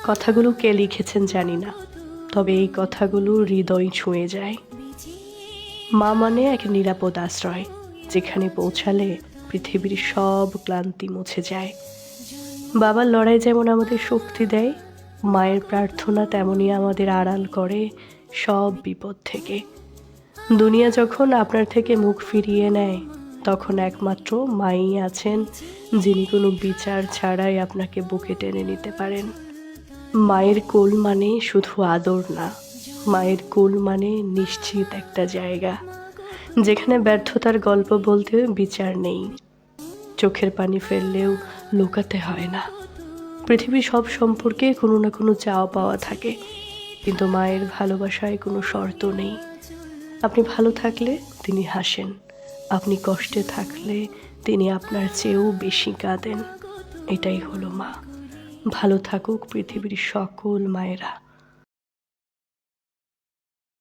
কথাগুলো কে লিখেছেন জানি না, তবে এই কথাগুলো হৃদয় ছুঁয়ে যায়। মা মানে এক নিরাপদ আশ্রয়, যেখানে পৌঁছালে পৃথিবীর সব ক্লান্তি মুছে যায়। বাবার লড়াই যেমন আমাদের শক্তি দেয়, মায়ের প্রার্থনা তেমনই আমাদের আড়াল করে সব বিপদ থেকে। দুনিয়া যখন আপনার থেকে মুখ ফিরিয়ে নেয়, তখন একমাত্র মাই আছেন যিনি কোনো বিচার ছাড়াই আপনাকে বুকে টেনে নিতে পারেন। মায়ের কোল মানে শুধু আদর না, মায়ের কোল মানে নিশ্চিত একটা জায়গা, যেখানে ব্যর্থতার গল্প বলতে বিচার নেই, চোখের পানি ফেললেও লুকাতে হয় না। পৃথিবীর সব সম্পর্কে কোনো না কোনো চাওয়া পাওয়া থাকে, কিন্তু মায়ের ভালোবাসায় কোনো শর্ত নেই। আপনি ভালো থাকলে তিনি হাসেন, আপনি কষ্টে থাকলে তিনি আপনার চেয়েও বেশি কাঁদেন। এটাই হলো মা। ভালো থাকুক পৃথিবীর সকল মায়েরা।